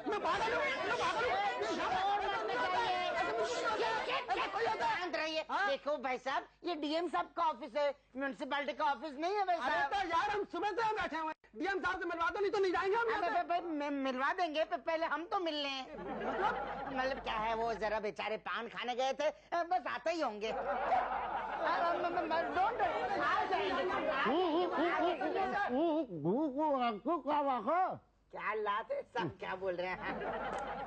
मैं पागल हूँ, मैं पागल हूँ। शांत रहिए। देखो भाई साहब, ये डीएम साहब का ऑफिस है, म्यूनिसिपैलिटी का ऑफिस नहीं है भाई अरे साहब। तो यार हम सुबह से बैठे हुए हैं, डीएम साहब से मिलवा दो, नहीं तो नहीं जाएंगे हम यहाँ से। भाई मिलवा देंगे, पहले हम तो मिल लें। मतलब क्या है, वो जरा बेचारे पान खाने गए थे, बस आते ही होंगे। क्या लात है, सब क्या बोल रहे हैं?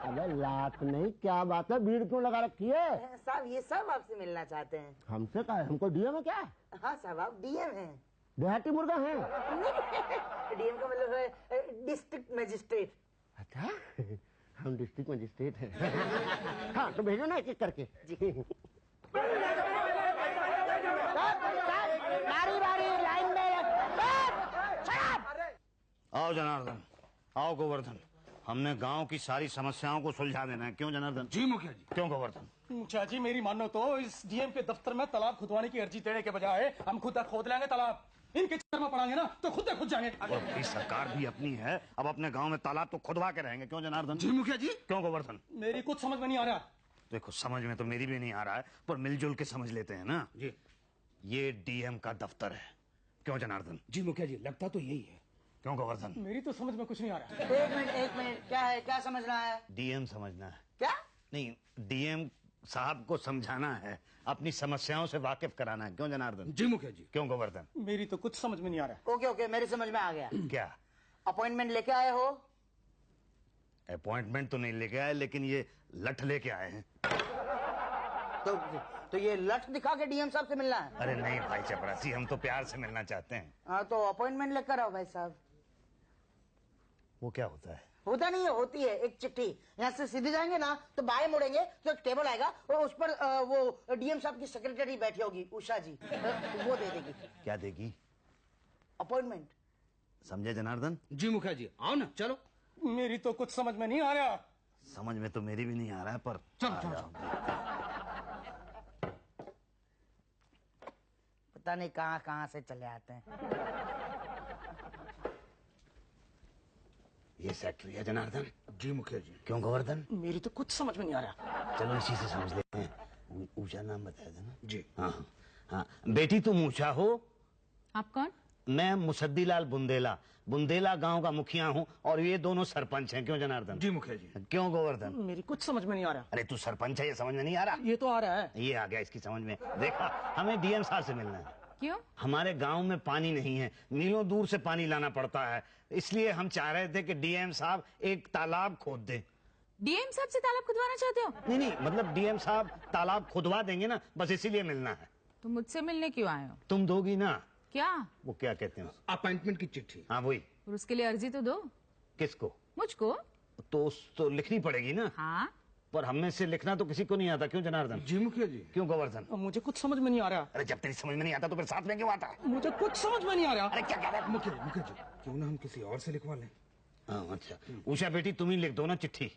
अबे लात नहीं, क्या बात है, भीड़ क्यों लगा रखी है? साहब ये सब आपसे मिलना चाहते हैं। हमसे कहा है, हमको डीएम है क्या? हाँ साहब, आप डीएम हैं। देहाती मुर्गा है? डीएम का मतलब है डिस्ट्रिक्ट मजिस्ट्रेट। अच्छा, हम डिस्ट्रिक्ट मजिस्ट्रेट हैं। हाँ तो भेजो ना एक एक करके जी। बारी बारी लाइन में। आओ जनार्दन, आओ गोवर्धन, हमने गांव की सारी समस्याओं को सुलझा देना है। क्यों जनार्दन? जी मुखिया जी। क्यों गोवर्धन? मुखिया जी मेरी मानो तो इस डीएम के दफ्तर में तालाब खुदवाने की अर्जी देने के बजाय हम खुद खोद लेंगे तालाब। इनके चक्कर में पड़ांगे ना तो खुद खुद जाएंगे। और सरकार भी अपनी है, अब अपने गांव में तालाब तो खुदवा के रहेंगे। क्यों जनार्दन? जी मुखिया जी। क्यों गोवर्धन? मेरी कुछ समझ में नहीं आ रहा। देखो समझ में तो मेरी भी नहीं आ रहा है, पर मिलजुल के समझ लेते हैं ना जी। ये डीएम का दफ्तर है। क्यों जनार्दन? जी मुखिया जी, लगता तो यही है। क्यों गोवर्धन? मेरी तो समझ में कुछ नहीं आ रहा। एक मिनट, क्या है, क्या समझना है? डीएम समझना है। क्या? नहीं, डीएम साहब को समझाना है, अपनी समस्याओं से वाकिफ कराना है। क्यों जनार्दन? जी मुखिया जी। क्यों गोवर्धन? मेरी तो कुछ समझ में नहीं आ रहा। ओके ओके, मेरी समझ में आ गया। क्या? अपॉइंटमेंट लेके आए हो? अपॉइंटमेंट तो नहीं लेके आए, लेकिन ये लठ लेके आए हैं। तो ये लठ दिखा के डीएम साहब से मिलना है? अरे नहीं भाई चपरासी, हम तो प्यार से मिलना चाहते हैं। हाँ तो अपॉइंटमेंट लेकर आओ भाई साहब। वो क्या होता है? होता नहीं है, होती है एक चिट्ठी। यहाँ से सीधे जाएंगे ना तो बाएं मुड़ेंगे तो एक टेबल आएगा और उस पर वो डीएम साहब की सेक्रेटरी बैठी होगी, उषा जी, वो दे देगी। क्या देगी? अपॉइंटमेंट। समझे जनार्दन? जी मुखिया जी, आओ ना चलो। मेरी तो कुछ समझ में नहीं आ रहा। समझ में तो मेरी भी नहीं आ रहा है, पर चलो। पता नहीं कहाँ कहाँ से चले आते हैं। ये सेक्रेटरी है जनार्दन? जी मुखिया जी। क्यों गोवर्धन? मेरी तो कुछ समझ में नहीं आ रहा। चलो इसी से समझ लेते हैं। ऊषा नाम बताया था ना? जी। हाँ हाँ, बेटी तुम ऊषा हो? आप कौन? मैं मुसद्दीलाल बुंदेला, बुंदेला गांव का मुखिया हूँ, और ये दोनों सरपंच हैं। क्यों जनार्दन? जी मुखिया जी। क्यों गोवर्धन? मेरी कुछ समझ में नहीं आ रहा। अरे तू सरपंच है, ये समझ में नहीं आ रहा? ये तो आ रहा है। ये आ गया इसकी समझ में। देखा, हमें डीएम साहब से मिलना है। क्यों? हमारे गांव में पानी नहीं है, मीलों दूर से पानी लाना पड़ता है, इसलिए हम चाह रहे थे कि डीएम साहब एक तालाब खोद दें। डीएम साहब से तालाब खुदवाना चाहते हो? नहीं नहीं, मतलब डीएम साहब तालाब खुदवा देंगे ना, बस इसीलिए मिलना है। तो मुझसे मिलने क्यों आए हो? तुम दोगी ना? क्या? वो क्या कहते हैं? अपॉइंटमेंट की चिट्ठी। हाँ वही। और उसके लिए अर्जी तो दो। किसको? मुझको। तो लिखनी पड़ेगी ना। हाँ। पर हमें से लिखना तो किसी को नहीं आता। क्यों जनार्दन? जी मुखिया जी। क्यों गोवर्धन? मुझे कुछ समझ में नहीं आ रहा। अरे जब तेरी समझ में नहीं आता तो फिर साथ में क्यों आता? मुझे कुछ समझ में नहीं आ रहा। अरे क्या कह रहा है? मुखिया जी, क्यों ना हम किसी और से लिखवा लें? हाँ अच्छा, उषा बेटी तुम ही लिख दो ना चिट्ठी।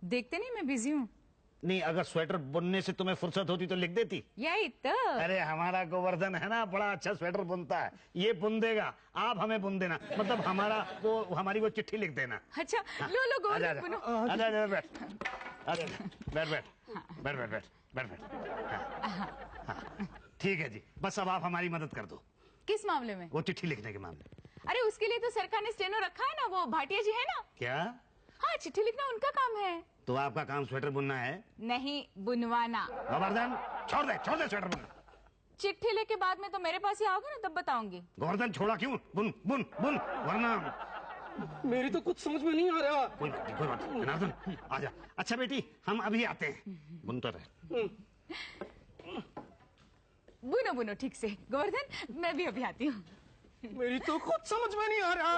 देखते नहीं मैं बिजी हूँ। नहीं, अगर स्वेटर बुनने से तुम्हें फुर्सत होती तो लिख देती। यही तो। अरे हमारा गोवर्धन है ना, बड़ा अच्छा स्वेटर बुनता है, ये बुन देगा, आप हमें बुन देना, मतलब हमारी वो चिट्ठी लिख देना। अच्छा लो लो गोवर्धन बुनो। आजा बैठ, बैठ बैठ बैठ बैठ बैठ बैठ बैठ। ठीक है जी, बस अब आप हमारी मदद कर दो। किस मामले में? वो चिट्ठी लिखने के मामले। अरे उसके लिए तो सरकार ने स्टेनो रखा है ना, वो भाटिया जी है ना। क्या? हाँ, चिट्ठी लिखना उनका काम है। तो आपका काम स्वेटर बुनना है? नहीं, बुनवाना। गोवर्धन छोड़ दे स्वेटर बुनना। चिट्ठी लेके बाद में तो मेरे पास ही आओगे ना, तब बताऊंगी। गोवर्धन छोड़ा क्यों? बुन बुन बुन, वरना। मेरी तो कुछ समझ में नहीं आ रहा। कोई बात नहीं जनार्दन, आजा। अच्छा बेटी, हम अभी आते हैं, बुनता रहे। बुनो बुनो ठीक से। गोवर्धन मैं भी अभी आती हूँ। मेरी तो कुछ समझ में नहीं आ रहा।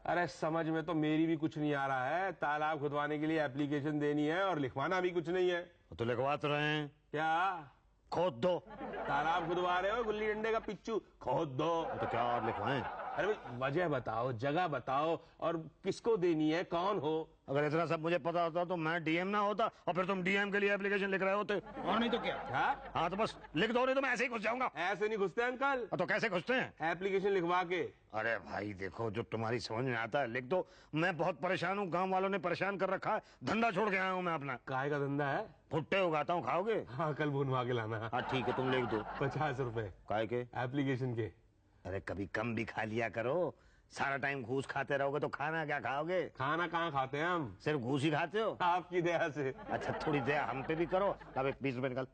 अरे समझ में तो मेरी भी कुछ नहीं आ रहा है। तालाब खुदवाने के लिए एप्लीकेशन देनी है और लिखवाना भी कुछ नहीं है। तो लिखवा तो रहे हैं। क्या? खोद दो। तालाब खुदवा रहे हो, गुल्ली डंडे का पिच्चू, खोद दो। तो क्या और लिखवाएं? अरे भाई वजह बताओ, जगह बताओ, और किसको देनी है, कौन हो। अगर इतना सब मुझे पता होता तो मैं डीएम ना होता, और फिर तुम डीएम के लिए एप्लीकेशन लिख रहे होते। और नहीं तो क्या। हाँ तो बस लिख दो, नहीं तो मैं ऐसे ही घुस जाऊंगा। ऐसे नहीं घुसते अंकल। तो कैसे घुसते हैं? एप्लीकेशन लिखवा के। अरे भाई देखो, जो तुम्हारी समझ में आता है लिख दो। मैं बहुत परेशान हूँ, गांव वालों ने परेशान कर रखा है, धंधा छोड़ के आया हूँ मैं अपना। काय का धंधा है? भुट्टे उगाता हूँ, खाओगे? हाँ कल भुनवा के लाना। हाँ ठीक है, तुम लिख दो। 50 रुपए। काय के? एप्लीकेशन के। अरे कभी कम भी खा लिया करो, सारा टाइम घूस खाते रहोगे तो खाना क्या खाओगे? खाना कहाँ खाते हैं हम, सिर्फ घूस ही खाते हो। आपकी दया से। अच्छा थोड़ी दया हम पे भी करो। अब एक 20 रुपए निकाल,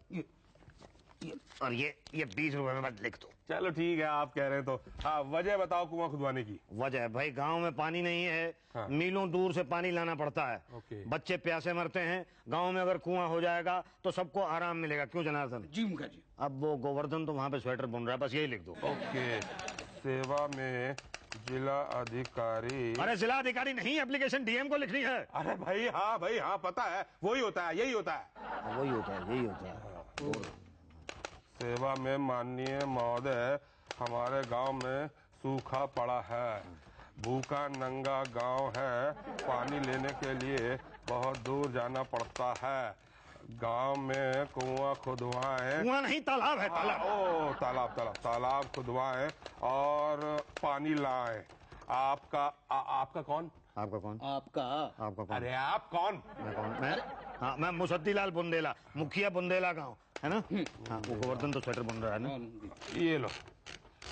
और ये 20 रुपए में बस लिख दो। चलो ठीक है, आप कह रहे हैं तो। हाँ वजह बताओ कुआं खुदवाने की। वजह भाई, गांव में पानी नहीं है। हाँ। मीलों दूर से पानी लाना पड़ता है। ओके। बच्चे प्यासे मरते हैं। गांव में अगर कुआं हो जाएगा तो सबको आराम मिलेगा। क्यों जनार्दन? जी मुखिया जी। अब वो गोवर्धन तो वहां पे स्वेटर बुन रहा है, बस यही लिख दो। ओके। सेवा में जिला अधिकारी। अरे जिला अधिकारी नहीं, एप्लीकेशन डीएम को लिखनी है। अरे भाई हाँ पता है, वही होता है, यही होता है। वही होता है, यही होता है। सेवा में माननीय महोदय, हमारे गांव में सूखा पड़ा है, भूखा नंगा गांव है, पानी लेने के लिए बहुत दूर जाना पड़ता है, गांव में कुआं खुदवाएं। कुआं नहीं, तालाब है, तालाब। ओ तालाब खुदवाएं और पानी लाएं। आपका आपका कौन? आपका कौन? आपका कौन? अरे आप कौन? मैं कौन? मैं मुसद्दीलाल बुंदेला, मुखिया बुंदेला गांव है ना। हाँ, वो गोवर्धन तो स्वेटर बुन रहा है ना। ये लो,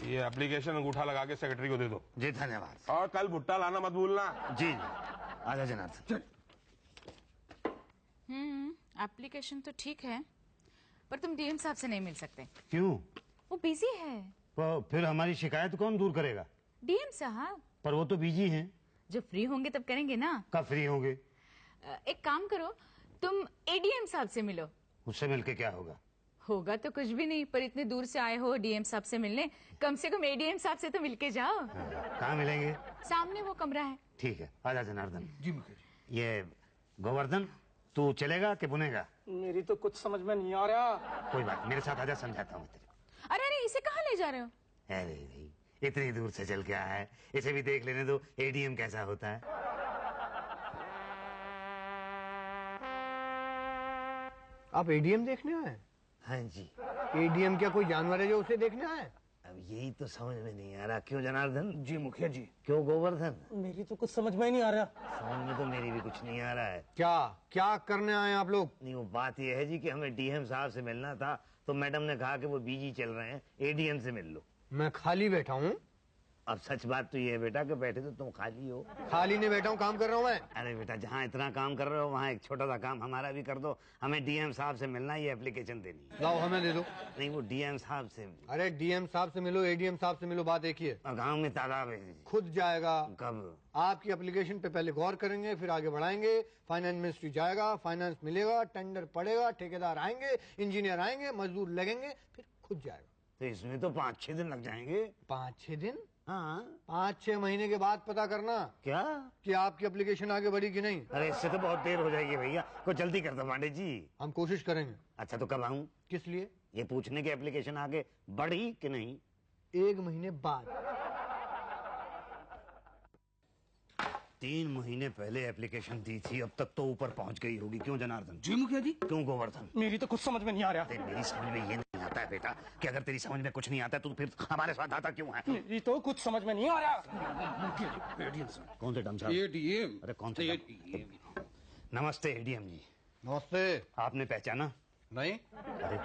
ये एप्लीकेशन अंगूठा लगा के सेक्रेटरी को दे दो। जी धन्यवाद। और कल भुट्टा लाना मत भूलना। जी आजा जनार्दन। एप्लीकेशन तो ठीक है, पर तुम डीएम साहब से नहीं मिल सकते। क्यों? वो बिजी है। तो फिर हमारी शिकायत कौन दूर करेगा? डीएम साहब। पर वो तो बिजी हैं। जब फ्री होंगे तब करेंगे ना। कब फ्री होंगे? एक काम करो, तुम एडीएम साहब से मिलो। उससे मिलके क्या होगा? होगा तो कुछ भी नहीं, पर इतने दूर से आए हो डीएम साहब से मिलने, कम से कम एडीएम साहब से तो मिलके जाओ। कहाँ मिलेंगे? सामने वो कमरा है। ठीक है, आजा जनार्दन। जी मुखिया जी। ये गोवर्धन, तू चलेगा कि बुनेगा? मेरी तो कुछ समझ में नहीं आ रहा। कोई बात, मेरे साथ आजा, समझाता हूँ तेरे को। अरे इसे कहाँ ले जा रहे हो? अरे भाई, इतनी दूर से चल के आया है, इसे भी देख लेने दो एडीएम कैसा होता है। आप एडीएम देखने आए? हाँ जी। एडीएम क्या कोई जानवर है जो उसे देखने आए? अब यही तो समझ में नहीं आ रहा। क्यों जनार्दन? जी मुखिया जी। क्यों गोवर्धन? मेरी तो कुछ समझ में ही नहीं आ रहा। समझ में तो मेरी भी कुछ नहीं आ रहा है। क्या क्या करने आए आप लोग? नहीं, वो बात यह है जी कि हमें डीएम साहब से मिलना था, तो मैडम ने कहा कि वो बिजी चल रहे हैं, एडीएम से मिल लो। मैं खाली बैठा हूँ। अब सच बात तो ये है बेटा कि बैठे तो तुम खाली हो। खाली नहीं बैठा हूँ, काम कर रहा हूँ मैं। अरे बेटा, जहाँ इतना काम कर रहे हो वहाँ एक छोटा सा काम हमारा भी कर दो। हमें डीएम साहब से मिलना, ये एप्लीकेशन देनी है। लाओ हमें दे दो। नहीं, वो डीएम साहब से। अरे डीएम साहब से मिलो, एडीएम साहब से मिलो, बात एक ही है। और गाँव में तालाब है। खुद जाएगा। कब? आपकी एप्लीकेशन पे पहले गौर करेंगे, फिर आगे बढ़ाएंगे। फाइनेंस मिनिस्ट्री जाएगा, फाइनेंस मिलेगा, टेंडर पड़ेगा, ठेकेदार आएंगे, इंजीनियर आएंगे, मजदूर लगेंगे, फिर खुद जाएगा। तो इसमें तो 5-6 दिन लग जाएंगे। 5-6 दिन? हाँ। 5-6 महीने के बाद पता करना क्या कि आपकी एप्लीकेशन आगे बढ़ी कि नहीं। अरे इससे तो बहुत देर हो जाएगी भैया, कुछ जल्दी कर दो पांडे जी। हम कोशिश करेंगे। अच्छा तो कब आऊं? किस लिए? ये पूछने की एप्लीकेशन आगे बढ़ी कि नहीं। 1 महीने बाद। 3 महीने पहले एप्लीकेशन दी थी, अब तक तो ऊपर पहुंच गई होगी। क्यों जनार्दन? जी मुखिया जी। क्यों गोवर्धन? मेरी तो कुछ समझ में नहीं आ रहा। अरे मेरी समझ में ये नहीं आता है बेटा कि अगर तेरी समझ में कुछ नहीं आता है तो फिर हमारे साथ आता क्यों है? मेरी तो कुछ समझ में नहीं आ रहा। कौन से डम साहब? एडीएम। अरे कौन से डम? नमस्ते एडीएम जी। नमस्ते। आपने पहचाना? नहीं। अरे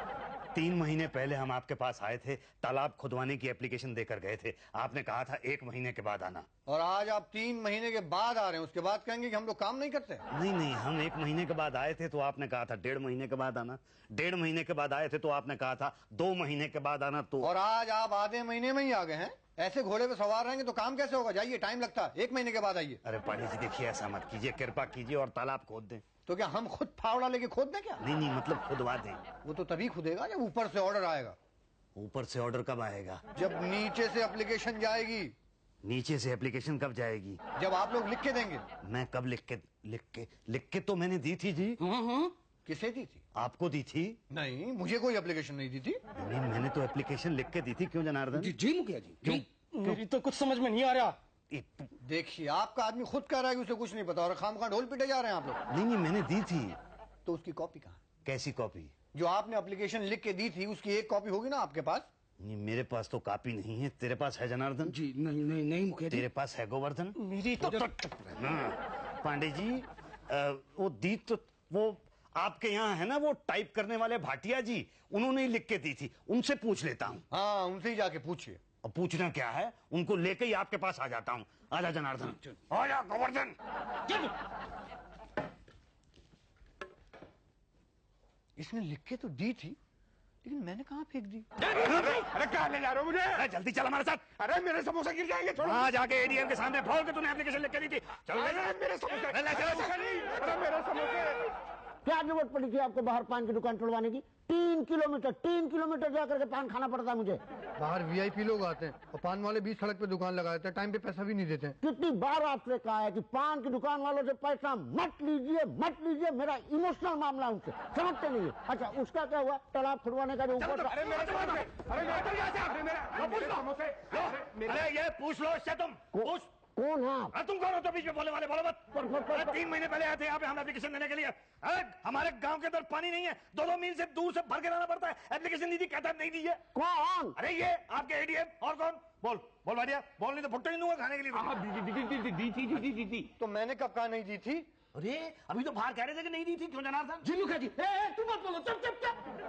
3 महीने पहले हम आपके पास आए थे, तालाब खुदवाने की एप्लीकेशन देकर गए थे। आपने कहा था 1 महीने के बाद आना, और आज आप 3 महीने के बाद आ रहे हैं, उसके बाद कहेंगे कि हम लोग काम नहीं करते। नहीं, हम 1 महीने के बाद आए थे तो आपने कहा था 1.5 महीने के बाद आना। 1.5 महीने के बाद आए थे तो आपने कहा था 2 महीने के बाद आना। तो और आज आप आधे महीने में ही आ गए हैं। ऐसे घोड़े पे सवार रहेंगे तो काम कैसे होगा? जाइए, टाइम लगता है, 1 महीने के बाद आइए। अरे पांडे जी देखिए, ऐसा मत कीजिए, कृपा कीजिए और तालाब खोद दें। तो क्या हम खुद फावड़ा लेके खोद दें क्या? नहीं, मतलब खुदवा दें। वो तो तभी खुदेगा जब ऊपर से ऑर्डर आएगा। ऊपर से ऑर्डर कब आएगा? जब नीचे से एप्लीकेशन जाएगी। नीचे से एप्लीकेशन कब जाएगी? जब आप लोग लिख के देंगे। मैं कब लिख के तो मैंने दी थी जी। किसे दी थी? आपको दी थी। नहीं, मुझे कोई एप्लीकेशन नहीं दी थी। नहीं, मैंने तो एप्लीकेशन लिख के दी थी। क्यों जनार्दन? जी मुखिया जी। क्यों? मेरी तो कुछ समझ में नहीं आ रहा। देखिए आपका आदमी खुद कह रहा है कि उसे कुछ नहीं पता और खामखा ढोल पीटे जा रहे हैं आप लोग। नहीं मैंने दी थी। तो उसकी कॉपी कहाँ? कैसी कॉपी? जो आपने एप्लीकेशन लिख के दी थी उसकी एक कॉपी होगी ना आपके पास? नहीं मेरे पास तो कॉपी नहीं है। तेरे पास है जनार्दन? जी नहीं मुखिया जी। तेरे पास है गोवर्धन? मेरी तो पांडे जी वो दी तो वो आपके यहाँ है ना वो टाइप करने वाले भाटिया जी, उन्होंने ही लिख के दी थी। उनसे पूछ लेता हूँ। हाँ उनसे ही जाके पूछिए। अब पूछना क्या है, उनको लेके ही आपके पास आ जाता हूँ। आजा जनार्दन, आजा गोवर्धन। इसने लिख के तो दी थी लेकिन मैंने कहाँ फेंक दी? अरे कहाँ ले जा रहे हो मुझे? अरे जल्दी चल हमारे साथ। अरे मेरे समोसे गिर जाएंगे, छोड़ो। वहाँ जाके एडीएम के सामने बोल के तूने एप्लीकेशन लिख के दी थी। चल अरे मेरे समोसे, अरे मेरे समोसे। क्या जरूरत पड़ी थी आपको बाहर पान की दुकान खुलवाने की? 3 किलोमीटर जाकर के पान खाना पड़ता मुझे। बाहर वीआईपी लोग आते हैं और पान वाले बीच सड़क पे दुकान लगा देते हैं, टाइम पे पैसा भी नहीं देते हैं। कितनी बार आपसे कहा है कि पान की दुकान वालों से पैसा मत लीजिए, मेरा इमोशनल मामला उनसे, समझते नहीं है। अच्छा उसका क्या हुआ? तालाब खुलवाने का जो ऊपर अरे मेरे समोसे, अरे ये पूछ लो इससे तुम। पूछ कौन है आप? तुम कौन हो तो बीच में बोलने वाले? बोलो मत। अरे 3 महीने पहले आए थे यहाँ पे हम एप्लीकेशन देने के लिए। अरे हमारे गांव के अंदर पानी नहीं है, 2-2 मील से दूर से भर के लाना पड़ता है। एप्लीकेशन दी थी, कहता है नहीं दी है। कौन? अरे ये आपके एडीएम। और कौन? बोल भाटिया, बोल, नहीं तो भुट्टा ही दूंगा खाने के लिए। दी। तो मैंने कब कहा नहीं दी थी? अरे अभी तो बाहर कह रहे थे कि नहीं दी थी, क्यों जनार्दन? जी मुखिया जी। तुम मत बोलो, चुप।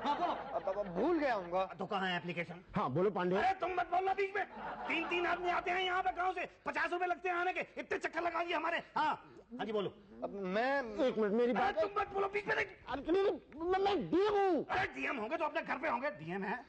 हाँ बोलो। अब भूल गया हूँ। तो कहाँ है एप्लीकेशन? हाँ बोलो पांडे। अरे तुम मत बोलना बीच में। 3 आदमी आते हैं यहाँ पे गाँव से, 50 रुपए लगते हैं आने के। इतने चक्कर लगा दिए हमारे। हाँ जी बोलो। अब मैं 1 मिनट मेरी बात। तुम मत बोलो बीच में। मैं डीएम हूँ। अरे डीएम होंगे तो अपने घर पे होंगे। डीएम है?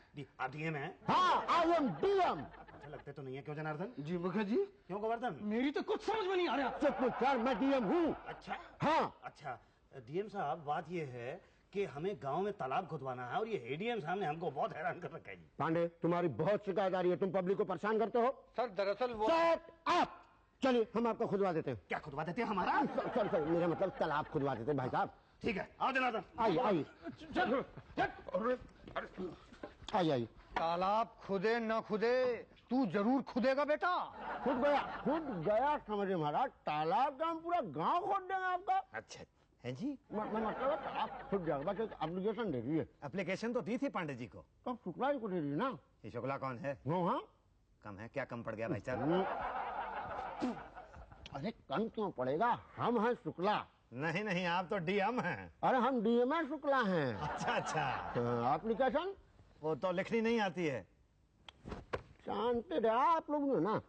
आप डीएम है? हाँ आई एम डीएम। अच्छा लगते तो नहीं है, क्यों जनार्दन? जी मुखिया जी। क्यों गोवर्धन? मेरी तो कुछ समझ में नहीं आ रहा। चुप यार, मैं डीएम हूँ। अच्छा हाँ अच्छा डीएम साहब, बात ये है कि हमें गांव में तालाब खुदवाना है और ये एडीएम साहब ने हमको बहुत हैरान कर रखा है जी। पांडे तुम्हारी बहुत शिकायत आ रही है, तुम पब्लिक को परेशान करते हो। सर दरअसल वो शट अप। चलिए हम आपको खुदवा देते हैं। क्या खुदवा देते हैं हमारा? सॉरी मेरा मतलब तालाब खुदवा देते हैं भाई साहब। ठीक है, आओ जनार्दन। आइए आइए। तालाब खुदे न खुदे तू जरूर खुदेगा बेटा। खुद गया समझे महाराज। तालाब का हम पूरा गांव खोद देंगे आपका। अच्छा है जी। मतलब तालाब खुद जाएगा। बस एक एप्लीकेशन दे दीजिए। एप्लीकेशन तो दी थी पांडे जी को। तो शुक्ला जी को दे दीजिए ना। ये शुक्ला कौन है? वो हाँ कम है क्या? कम पड़ गया भाई साहब? अरे कम क्यों पड़ेगा, हम हैं शुक्ला। नहीं आप तो डीएम हैं। अरे हम डीएम है, शुक्ला हैं। अच्छा एप्लीकेशन वो तो लिखनी नहीं आती है। शांति रहा आप लोग ने ना।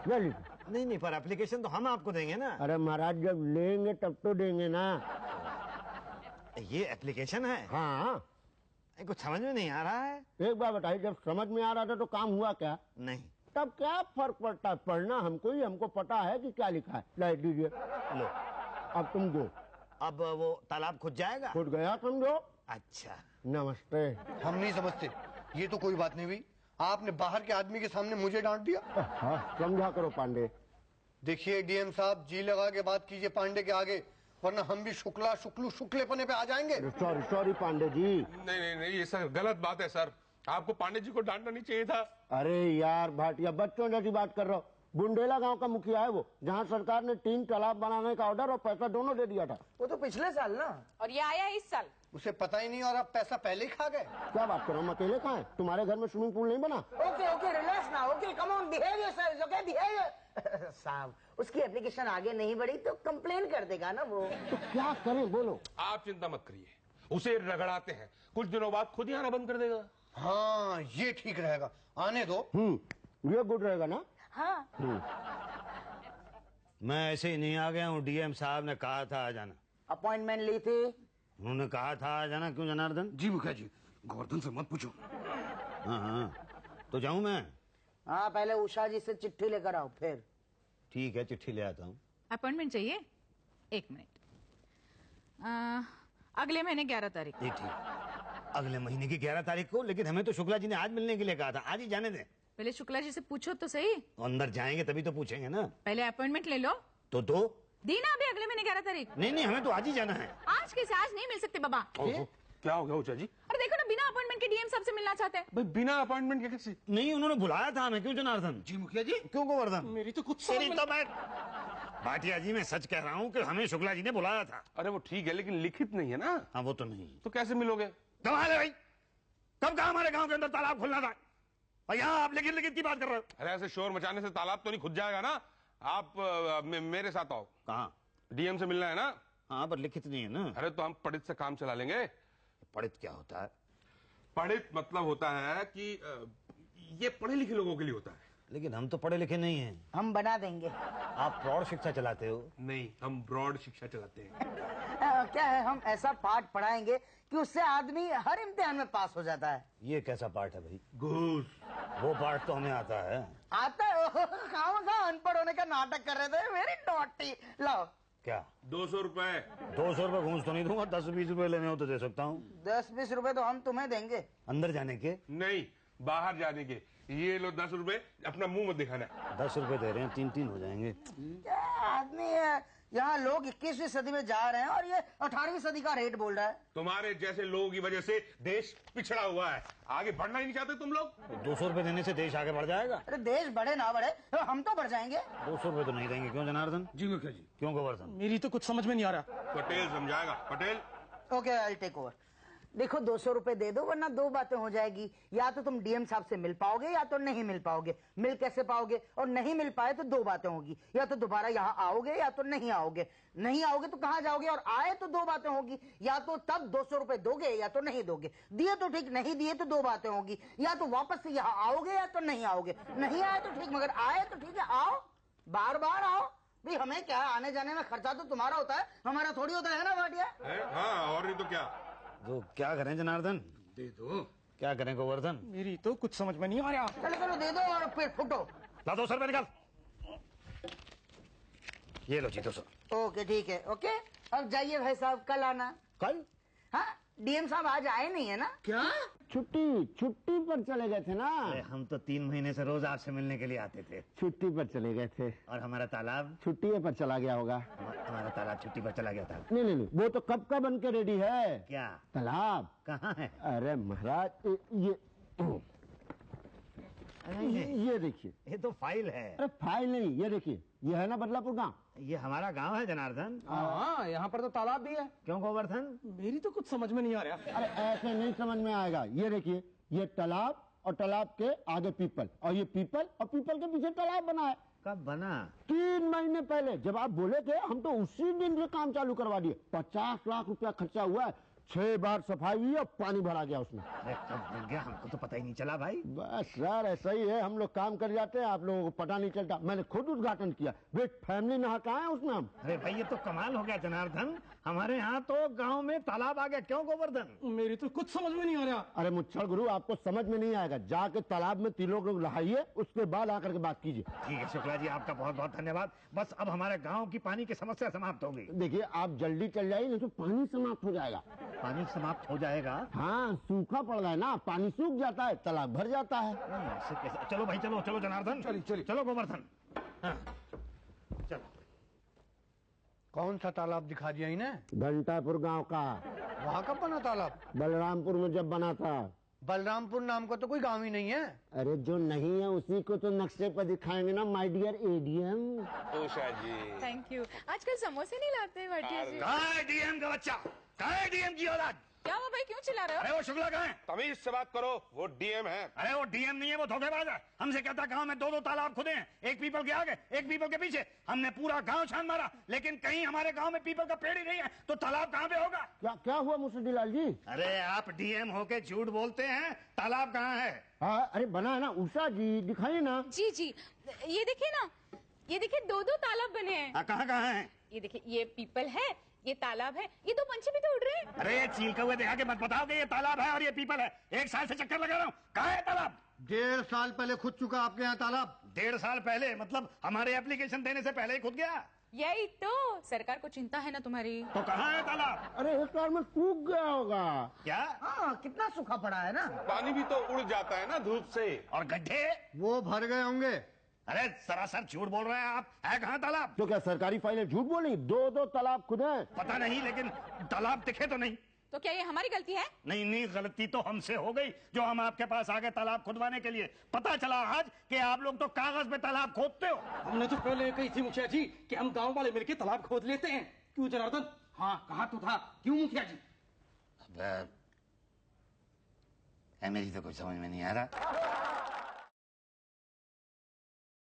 ले लीजिए। नहीं पर एप्लीकेशन तो हम आपको देंगे ना। अरे महाराज जब लेंगे तब तो देंगे ना। ये एप्लीकेशन है? हाँ कुछ समझ में नहीं आ रहा है। एक बार बताइए, जब समझ में आ रहा था तो काम हुआ क्या? नहीं। तब क्या फर्क पड़ता है? पढ़ना हमको ही, हमको पता है कि क्या लिखा है। ले दीजिए। लो अब तुम दो। अब वो तालाब खुद जाएगा? खुद गया समझो। अच्छा नमस्ते। हम नहीं समझते। ये तो कोई बात नहीं हुई। आपने बाहर के आदमी के सामने मुझे डांट दिया। हाँ समझा करो पांडे। देखिए डीएम साहब, जी लगा के बात कीजिए पांडे के आगे, वरना हम भी शुक्लेपने पे आ जाएंगे। सॉरी पांडे जी। नहीं ये सर गलत बात है सर। आपको पांडे जी को डांटना नहीं चाहिए था। अरे यार भाटिया, बच्चों जैसी बात कर रहा हो। बुंडेला गांव का मुखिया है वो, जहाँ सरकार ने 3 तालाब बनाने का ऑर्डर और पैसा दोनों दे दिया था। वो तो पिछले साल ना। और ये आया इस साल। उसे पता ही नहीं और आप पैसा पहले ही खा गए। क्या बात कर रहा हूँ, अकेले कहाँ है? तुम्हारे घर में स्विमिंग पूल नहीं बना? ओके रिलैक्स ना। Okay come on, behaviour sir, okay behaviour. साहब उसकी एप्लीकेशन आगे नहीं बढ़ी तो कंप्लेन कर देगा ना वो। तो क्या करें बोलो? आप चिंता मत करिए, उसे रगड़ाते हैं, कुछ दिनों बाद खुद ही आना बंद कर देगा। हाँ ये ठीक रहेगा, आने दो। ये गुड रहेगा ना। हाँ मैं ऐसे ही नहीं आ गया हूँ। डीएम साहब ने कहा था आ जाना। अपॉइंटमेंट ली थी। उन्होंने कहा था आ जाना। क्यों जनार्दन? जी मुखिया जी, गोवर्धन से मत पूछो। हाँ तो जाऊं मैं? हाँ पहले उषा जी से चिट्ठी लेकर आओ फिर। ठीक है, चिट्ठी ले आता हूँ। अपॉइंटमेंट चाहिए? 1 मिनट। अगले महीने 11 तारीख। ये ठीक, अगले महीने की 11 तारीख को। लेकिन हमें तो शुक्ला जी ने आज मिलने के लिए कहा था, आज ही जाने दें। पहले शुक्ला जी से पूछो तो सही। अंदर जाएंगे तभी तो पूछेंगे ना। पहले अपॉइंटमेंट ले लो। तो दो दी ना अभी अगले महीने 11 तारीख। नहीं हमें तो आज ही जाना है। आज कैसे? आज नहीं मिल सकते बाबा। क्या हो गया ऊषा जी? अरे देखो ना, बिना अपॉइंटमेंट के डीएम साहब से मिलना चाहते हैं। भाई बिना अपॉइंटमेंट के कैसे? नहीं, उन्होंने बुलाया था हमें। क्यों जनार्दन? जी मुखिया जी, क्यों गोवर्धन? मेरी तो कुछ तेरी समझ तो मैं भाटिया जी, मैं सच कह रहा हूँ कि हमें शुक्ला जी ने बुलाया था। अरे वो ठीक है, लेकिन लिखित नहीं है ना। हाँ वो तो नहीं। तो कैसे मिलोगे? कमाल है भाई, कब कहा हमारे गांव के अंदर तालाब खुलना था और यहाँ आप लिखित लिखित की बात कर रहे हो? अरे ऐसे शोर मचाने से तालाब तो नहीं खुद जाएगा ना। आप मेरे साथ आओ। कहाँ? डीएम से मिलना है ना? हाँ पर लिखित नहीं है ना। अरे तो हम पढ़ित से काम चला लेंगे। पढ़ित क्या होता है? पढ़ित मतलब होता है कि ये पढ़े लिखे लोगों के लिए होता है। लेकिन हम तो पढ़े लिखे नहीं हैं। हम बना देंगे। आप प्रौढ़ शिक्षा चलाते हो? नहीं, हम ब्रॉड शिक्षा चलाते हैं। क्या है, हम ऐसा पाठ पढ़ाएंगे कि उससे आदमी हर इम्तिहान में पास हो जाता है। ये कैसा पाठ है भाई? घूस। वो पाठ तो हमें आता है। आता है? खामखा अनपढ़ होने का नाटक कर रहे थे। Very naughty. लाओ। क्या? 200 रुपए। 200 रुपए घूस तो नहीं दूंगा, 10-20 रुपए लेने हो तो दे सकता हूँ। 10-20 रुपए तो हम तुम्हें देंगे। अंदर जाने के? नहीं, बाहर जाने के। ये लो 10 रुपए, अपना मुंह मत दिखाना। 10 रुपए दे रहे हैं, 3-3 हो जाएंगे। क्या आदमी है, यहाँ लोग 21वीं सदी में जा रहे हैं और ये 18वीं सदी का रेट बोल रहा है। तुम्हारे जैसे लोगों की वजह से देश पिछड़ा हुआ है। आगे बढ़ना ही नहीं चाहते तुम लोग। 200 रुपए देने से देश आगे बढ़ जाएगा? अरे देश बढ़े ना बढ़े, हम तो बढ़ जाएंगे। 200 रुपए तो नहीं देंगे। क्यों जनार्दन? जी मुखिया जी, क्यों गोवर्धन? मेरी तो कुछ समझ में नहीं आ रहा। पटेल समझाएगा। Patel. Okay, I take over. देखो 200 रुपए दे दो, वरना दो बातें हो जाएगी। या तो तुम डीएम साहब से मिल पाओगे या तो नहीं मिल पाओगे। मिल कैसे पाओगे? और नहीं मिल पाए तो दो बातें होगी। या तो दोबारा यहाँ आओगे या तो नहीं आओगे। नहीं आओगे तो कहाँ जाओगे? और आए तो दो बातें होगी। या तो तब 200 रुपए दोगे या तो नहीं दोगे। दिए तो ठीक, नहीं दिए तो दो बातें होगी। या तो वापस से यहाँ आओगे या तो नहीं आओगे। नहीं आए तो ठीक, मगर आए तो ठीक है, आओ, बार बार आओ। भाई हमें क्या है, आने जाने में खर्चा तो तुम्हारा होता है, हमारा थोड़ी होता है ना भाटिया। हाँ, और नहीं तो क्या। तो क्या करें जनार्दन? दे दो। क्या करें गोवर्धन? मेरी तो कुछ समझ में नहीं आ रहा। चलो चलो दे दो और फिर फुटो। ला 200 रुपए निकाल। ये लो जी 200। ओके ठीक है, ओके। अब जाइए भाई साहब, कल आना। कल? हाँ, डीएम साहब आज आए नहीं है ना? क्या? छुट्टी पर चले गए थे ना। अरे हम तो 3 महीने से रोज आपसे मिलने के लिए आते थे। छुट्टी पर चले गए थे। और हमारा तालाब? छुट्टी पर चला गया होगा। हमारा तालाब छुट्टी पर चला गया था। नहीं, वो तो कब का बन के रेडी है। क्या? तालाब कहाँ है? अरे महाराज, ये देखिए। ये तो फाइल है। अरे फाइल नहीं, ये देखिए, ये है ना बदलापुर गांव। ये हमारा गांव है जनार्दन। हाँ, यहाँ पर तो तालाब भी है। क्यों गोवर्धन? मेरी तो कुछ समझ में नहीं आ रहा। अरे ऐसे नहीं समझ में आएगा। ये देखिए, ये तालाब और तालाब के आगे पीपल, और ये पीपल और पीपल के पीछे तालाब बना है। कब बना? 3 महीने पहले जब आप बोले थे, हम तो उसी दिन ये काम चालू करवा दिए। 50 लाख रुपया खर्चा हुआ है। 6 बार सफाई हुई और पानी भरा गया उसमें। अरे कब बन गया, हमको तो पता ही नहीं चला भाई। बस सर, ऐसा ही है, हम लोग काम कर जाते हैं, आप लोगों को पता नहीं चलता। मैंने खुद उद्घाटन किया। वे फैमिली नहा कहाँ है उसमें हम। अरे भाई ये तो कमाल हो गया जनार्दन। हमारे यहाँ तो गांव में तालाब आ गया। क्यों गोवर्धन? मेरी तो कुछ समझ में नहीं आ रहा। अरे मुच्छर गुरु, आपको समझ में नहीं आएगा। जाके तालाब में 3 लोग नहाइए, उसके बाद आकर के बात कीजिए। ठीक है शुक्ला जी, आपका बहुत बहुत धन्यवाद। बस अब हमारे गांव की पानी की समस्या समाप्त हो गई। देखिए आप जल्दी चल जाइए, नहीं तो पानी समाप्त हो जाएगा। पानी समाप्त हो जाएगा? हाँ, सूखा पड़ रहा है ना, पानी सूख जाता है, तालाब भर जाता है। ऐसे कैसे? चलो भाई, चलो चलो जनार्दन, चलिए चलो गोवर्धन। हाँ, चलो। कौन सा तालाब दिखा दिया इन्हें? घंटापुर गांव का। वहाँ कब बना तालाब? बलरामपुर में जब बना था। बलरामपुर नाम का तो कोई गांव ही नहीं है। अरे जो नहीं है उसी को तो नक्शे पर दिखाएंगे ना, my dear ADM. Usha ji. Thank you. आजकल समोसे नहीं लाते हैं भाटिया जी। कहाँ है डीएम का बच्चा? कहाँ है डीएम की औलाद? क्या हुआ भाई, क्यों चिल्ला रहे हो? अरे वो शुक्ला कहाँ है? तमीज से बात करो, वो डीएम है। अरे वो डीएम नहीं है, वो धोखेबाज है। हमसे कहता गांव में 2-2 तालाब खुदे हैं, एक पीपल के आगे एक पीपल के पीछे। हमने पूरा गांव छान मारा, लेकिन कहीं हमारे गांव में पीपल का पेड़ ही नहीं है, तो तालाब कहाँ पे होगा? क्या हुआ मुसद्दीलाल जी? अरे आप डीएम होके झूठ बोलते हैं, तालाब कहाँ है? हाँ, अरे बना है ना। उषा जी दिखाइए ना। जी जी, ये देखिए ना, ये देखिए 2-2 तालाब बने हैं। कहाँ है? ये देखिए, ये पीपल है, ये तालाब है, ये 2 पंछी भी तो उड़ रहे हैं। अरे ये चीलते हुए देखा के मत बताओ कि ये तालाब है और ये पीपल है। 1 साल से चक्कर लगा रहा हूँ, कहाँ है तालाब? 1.5 साल पहले खुद चुका आपके यहाँ तालाब। 1.5 साल पहले? मतलब हमारे एप्लीकेशन देने से पहले ही खुद गया। यही तो, सरकार को चिंता है ना तुम्हारी। तो कहाँ है तालाब? अरे 1 साल में सूख गया होगा। क्या? हाँ, कितना सूखा पड़ा है ना। पानी भी तो उड़ जाता है ना धूप से। और गड्ढे? वो भर गए होंगे। अरे सरासर झूठ बोल रहे हैं आप। है कहाँ तालाब? तो क्या सरकारी फाइलें झूठ बोली? 2-2 तालाब खुद है। पता नहीं, लेकिन तालाब दिखे तो नहीं। तो क्या ये हमारी गलती है? नहीं नहीं, गलती तो हमसे हो गई जो हम आपके पास आ गए तालाब खुदवाने के लिए। पता चला आज कि आप लोग तो कागज पे तालाब खोदते हो। हमने तो पहले कही थी मुखिया जी कि हम गांव वाले मिलके तालाब खोद लेते हैं। क्यों जनार्दन? हाँ कहा तो था। क्यों मुखिया जी? मेरी तो कुछ समझ में नहीं आ रहा।